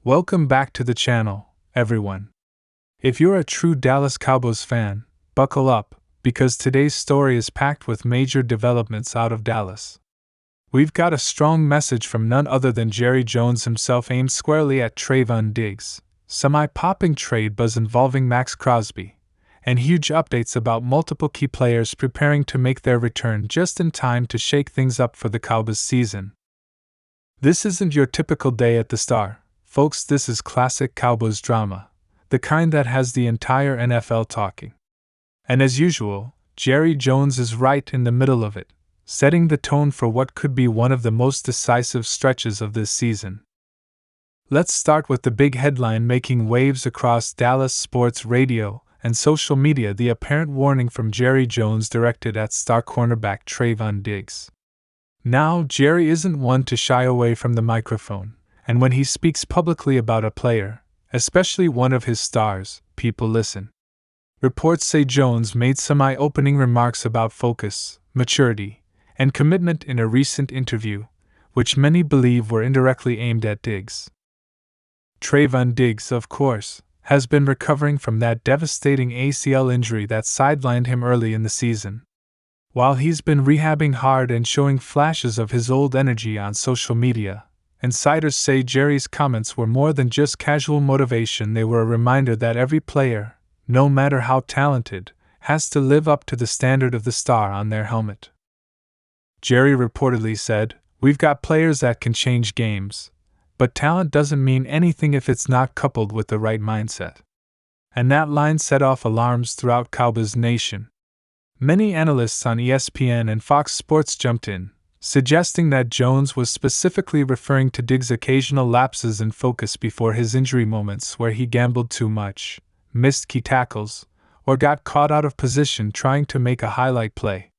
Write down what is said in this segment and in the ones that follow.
Welcome back to the channel, everyone. If you're a true Dallas Cowboys fan, buckle up, because today's story is packed with major developments out of Dallas. We've got a strong message from none other than Jerry Jones himself aimed squarely at Trevon Diggs, some eye-popping trade buzz involving Maxx Crosby, and huge updates about multiple key players preparing to make their return just in time to shake things up for the Cowboys season. This isn't your typical day at the Star, folks. This is classic Cowboys drama, the kind that has the entire NFL talking. And as usual, Jerry Jones is right in the middle of it, setting the tone for what could be one of the most decisive stretches of this season. Let's start with the big headline making waves across Dallas sports radio and social media: the apparent warning from Jerry Jones directed at star cornerback Trevon Diggs. Now, Jerry isn't one to shy away from the microphone, and when he speaks publicly about a player, especially one of his stars, people listen. Reports say Jones made some eye-opening remarks about focus, maturity, and commitment in a recent interview, which many believe were indirectly aimed at Diggs. Trevon Diggs, of course, has been recovering from that devastating ACL injury that sidelined him early in the season. While he's been rehabbing hard and showing flashes of his old energy on social media, insiders say Jerry's comments were more than just casual motivation. They were a reminder that every player, no matter how talented, has to live up to the standard of the star on their helmet. Jerry reportedly said, "We've got players that can change games, but talent doesn't mean anything if it's not coupled with the right mindset." And that line set off alarms throughout Cowboys Nation. Many analysts on ESPN and Fox Sports jumped in, suggesting that Jones was specifically referring to Diggs' occasional lapses in focus before his injury, moments where he gambled too much, missed key tackles, or got caught out of position trying to make a highlight play.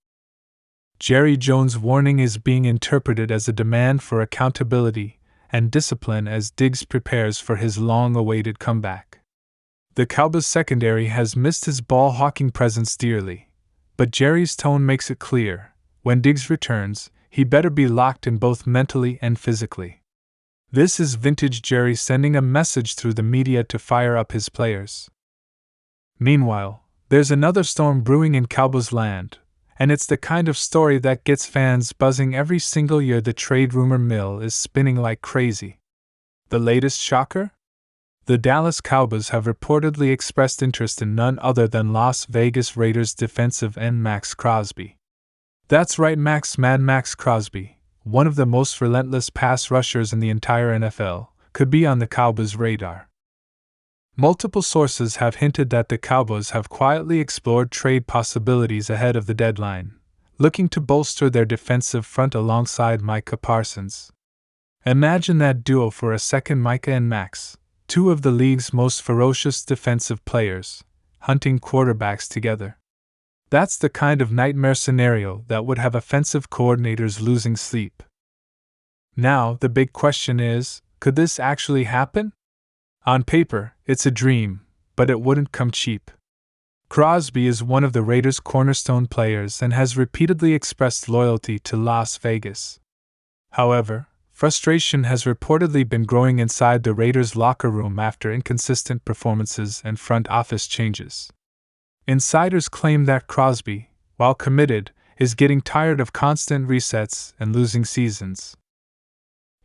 Jerry Jones' warning is being interpreted as a demand for accountability and discipline as Diggs prepares for his long-awaited comeback. The Cowboys secondary has missed his ball-hawking presence dearly, but Jerry's tone makes it clear: when Diggs returns, he better be locked in both mentally and physically. This is vintage Jerry sending a message through the media to fire up his players. Meanwhile, there's another storm brewing in Cowboys land, and it's the kind of story that gets fans buzzing every single year. The trade rumor mill is spinning like crazy. The latest shocker? The Dallas Cowboys have reportedly expressed interest in none other than Las Vegas Raiders defensive end Maxx Crosby. That's right, Maxx Crosby, one of the most relentless pass rushers in the entire NFL, could be on the Cowboys' radar. Multiple sources have hinted that the Cowboys have quietly explored trade possibilities ahead of the deadline, looking to bolster their defensive front alongside Micah Parsons. Imagine that duo for a second: Micah and Maxx, two of the league's most ferocious defensive players, hunting quarterbacks together. That's the kind of nightmare scenario that would have offensive coordinators losing sleep. Now, the big question is, could this actually happen? On paper, it's a dream, but it wouldn't come cheap. Crosby is one of the Raiders' cornerstone players and has repeatedly expressed loyalty to Las Vegas. However, frustration has reportedly been growing inside the Raiders' locker room after inconsistent performances and front office changes. Insiders claim that Crosby, while committed, is getting tired of constant resets and losing seasons.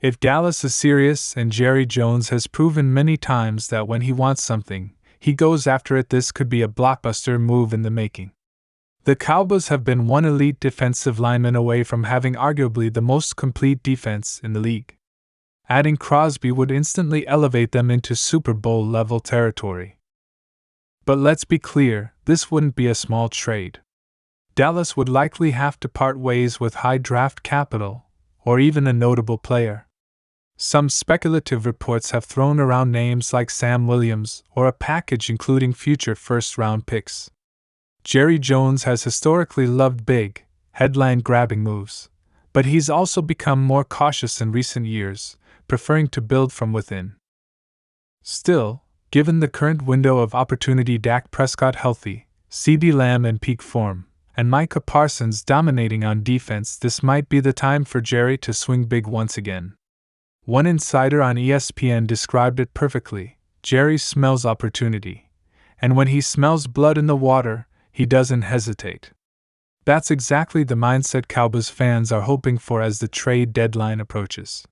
If Dallas is serious, and Jerry Jones has proven many times that when he wants something, he goes after it, this could be a blockbuster move in the making. The Cowboys have been one elite defensive lineman away from having arguably the most complete defense in the league. Adding Crosby would instantly elevate them into Super Bowl-level territory. But let's be clear, this wouldn't be a small trade. Dallas would likely have to part ways with high draft capital, or even a notable player. Some speculative reports have thrown around names like Sam Williams or a package including future first-round picks. Jerry Jones has historically loved big, headline-grabbing moves, but he's also become more cautious in recent years, preferring to build from within. Still, given the current window of opportunity, Dak Prescott healthy, CeeDee Lamb in peak form, and Micah Parsons dominating on defense, this might be the time for Jerry to swing big once again. One insider on ESPN described it perfectly: Jerry smells opportunity, and when he smells blood in the water, he doesn't hesitate. That's exactly the mindset Cowboys fans are hoping for as the trade deadline approaches.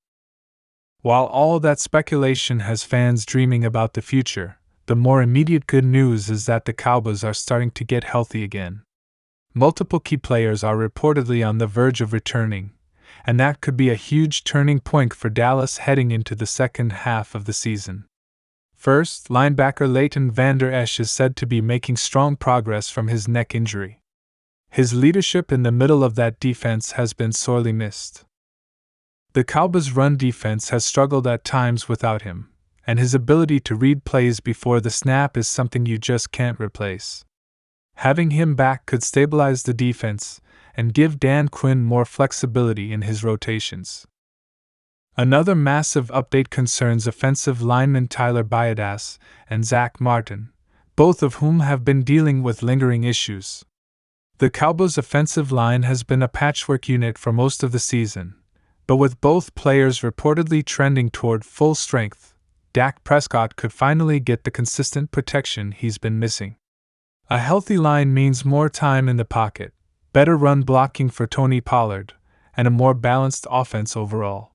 While all that speculation has fans dreaming about the future, the more immediate good news is that the Cowboys are starting to get healthy again. Multiple key players are reportedly on the verge of returning, and that could be a huge turning point for Dallas heading into the second half of the season. First, linebacker Leighton Vander Esch is said to be making strong progress from his neck injury. His leadership in the middle of that defense has been sorely missed. The Cowboys' run defense has struggled at times without him, and his ability to read plays before the snap is something you just can't replace. Having him back could stabilize the defense and give Dan Quinn more flexibility in his rotations. Another massive update concerns offensive linemen Tyler Biadasz and Zack Martin, both of whom have been dealing with lingering issues. The Cowboys' offensive line has been a patchwork unit for most of the season, but with both players reportedly trending toward full strength, Dak Prescott could finally get the consistent protection he's been missing. A healthy line means more time in the pocket, better run blocking for Tony Pollard, and a more balanced offense overall.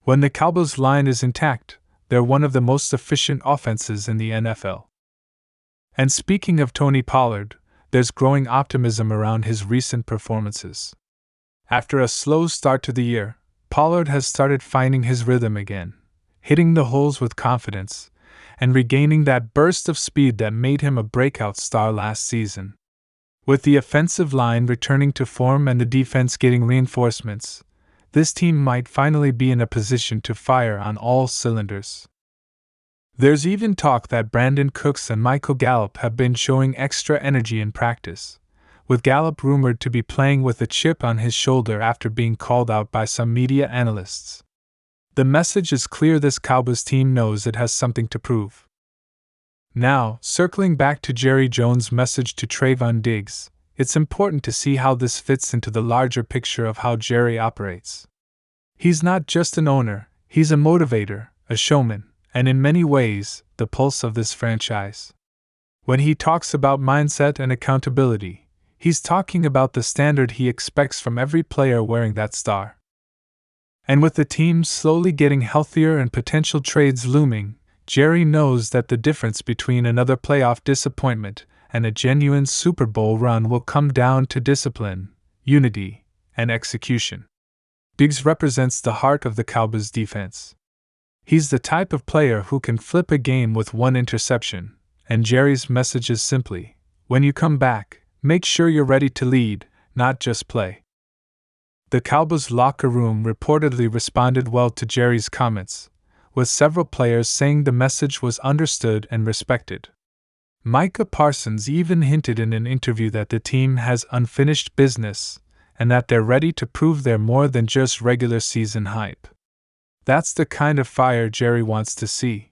When the Cowboys' line is intact, they're one of the most efficient offenses in the NFL. And speaking of Tony Pollard, there's growing optimism around his recent performances. After a slow start to the year, Pollard has started finding his rhythm again, hitting the holes with confidence, and regaining that burst of speed that made him a breakout star last season. With the offensive line returning to form and the defense getting reinforcements, this team might finally be in a position to fire on all cylinders. There's even talk that Brandon Cooks and Michael Gallup have been showing extra energy in practice, with Gallup rumored to be playing with a chip on his shoulder after being called out by some media analysts. The message is clear: this Cowboys team knows it has something to prove. Now, circling back to Jerry Jones' message to Trevon Diggs, it's important to see how this fits into the larger picture of how Jerry operates. He's not just an owner, he's a motivator, a showman, and in many ways, the pulse of this franchise. When he talks about mindset and accountability, he's talking about the standard he expects from every player wearing that star. And with the team slowly getting healthier and potential trades looming, Jerry knows that the difference between another playoff disappointment and a genuine Super Bowl run will come down to discipline, unity, and execution. Diggs represents the heart of the Cowboys defense. He's the type of player who can flip a game with one interception, and Jerry's message is simply, when you come back, make sure you're ready to lead, not just play. The Cowboys' locker room reportedly responded well to Jerry's comments, with several players saying the message was understood and respected. Micah Parsons even hinted in an interview that the team has unfinished business, and that they're ready to prove they're more than just regular season hype. That's the kind of fire Jerry wants to see.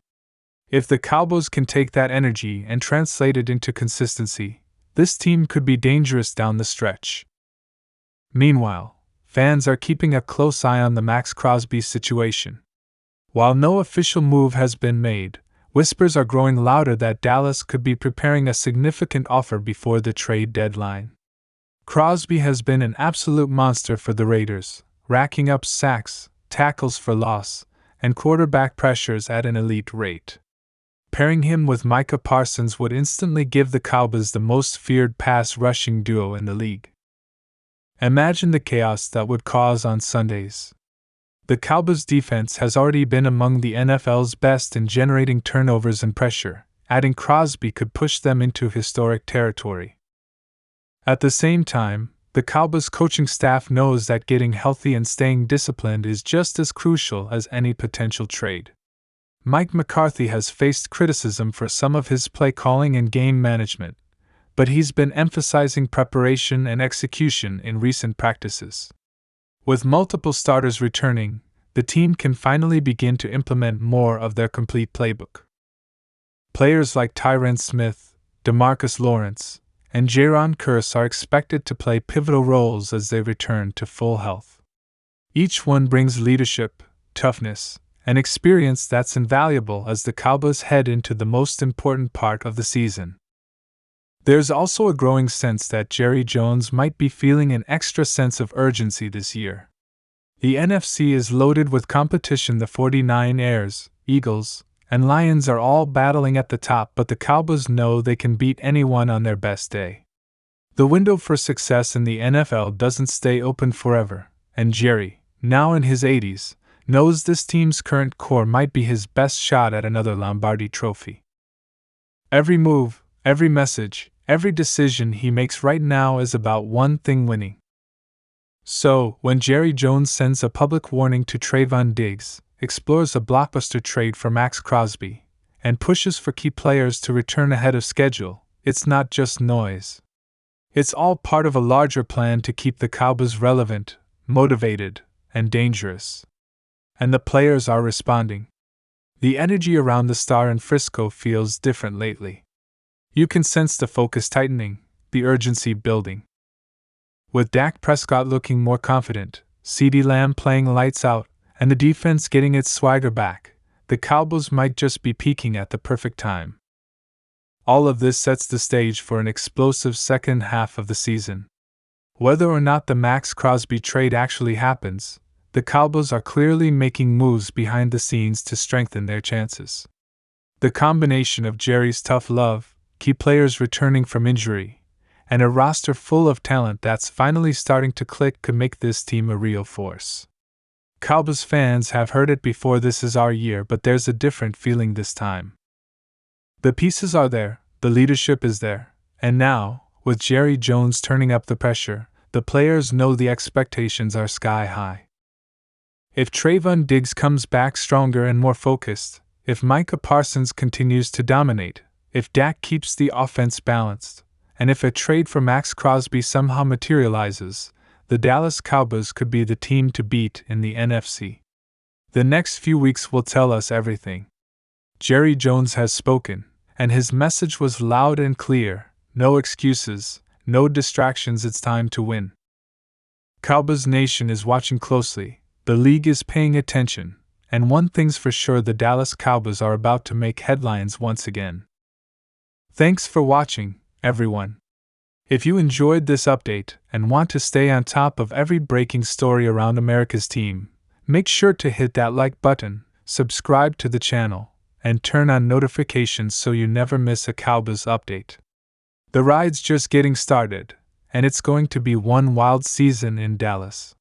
If the Cowboys can take that energy and translate it into consistency, this team could be dangerous down the stretch. Meanwhile, fans are keeping a close eye on the Maxx Crosby situation. While no official move has been made, whispers are growing louder that Dallas could be preparing a significant offer before the trade deadline. Crosby has been an absolute monster for the Raiders, racking up sacks, tackles for loss, and quarterback pressures at an elite rate. Pairing him with Micah Parsons would instantly give the Cowboys the most feared pass-rushing duo in the league. Imagine the chaos that would cause on Sundays. The Cowboys' defense has already been among the NFL's best in generating turnovers and pressure. Adding Crosby could push them into historic territory. At the same time, the Cowboys' coaching staff knows that getting healthy and staying disciplined is just as crucial as any potential trade. Mike McCarthy has faced criticism for some of his play calling and game management, but he's been emphasizing preparation and execution in recent practices. With multiple starters returning, the team can finally begin to implement more of their complete playbook. Players like Tyron Smith, DeMarcus Lawrence, and Jaron Kearse are expected to play pivotal roles as they return to full health. Each one brings leadership, toughness, and experience that's invaluable as the Cowboys head into the most important part of the season. There's also a growing sense that Jerry Jones might be feeling an extra sense of urgency this year. The NFC is loaded with competition. The 49ers, Eagles, and Lions are all battling at the top, but the Cowboys know they can beat anyone on their best day. The window for success in the NFL doesn't stay open forever, and Jerry, now in his 80s, knows this team's current core might be his best shot at another Lombardi trophy. Every move, every message, every decision he makes right now is about one thing: winning. So, when Jerry Jones sends a public warning to Trevon Diggs, explores a blockbuster trade for Maxx Crosby, and pushes for key players to return ahead of schedule, it's not just noise. It's all part of a larger plan to keep the Cowboys relevant, motivated, and dangerous. And the players are responding. The energy around the star in Frisco feels different lately. You can sense the focus tightening, the urgency building. With Dak Prescott looking more confident, CeeDee Lamb playing lights out, and the defense getting its swagger back, the Cowboys might just be peaking at the perfect time. All of this sets the stage for an explosive second half of the season. Whether or not the Maxx Crosby trade actually happens, the Cowboys are clearly making moves behind the scenes to strengthen their chances. The combination of Jerry's tough love, key players returning from injury, and a roster full of talent that's finally starting to click could make this team a real force. Cowboys fans have heard it before: this is our year, but there's a different feeling this time. The pieces are there, the leadership is there, and now, with Jerry Jones turning up the pressure, the players know the expectations are sky high. If Trevon Diggs comes back stronger and more focused, if Micah Parsons continues to dominate, if Dak keeps the offense balanced, and if a trade for Maxx Crosby somehow materializes, the Dallas Cowboys could be the team to beat in the NFC. The next few weeks will tell us everything. Jerry Jones has spoken, and his message was loud and clear: no excuses, no distractions, it's time to win. Cowboys Nation is watching closely, the league is paying attention, and one thing's for sure: the Dallas Cowboys are about to make headlines once again. Thanks for watching, everyone. If you enjoyed this update and want to stay on top of every breaking story around America's team, make sure to hit that like button, subscribe to the channel, and turn on notifications so you never miss a Cowboys update. The ride's just getting started, and it's going to be one wild season in Dallas.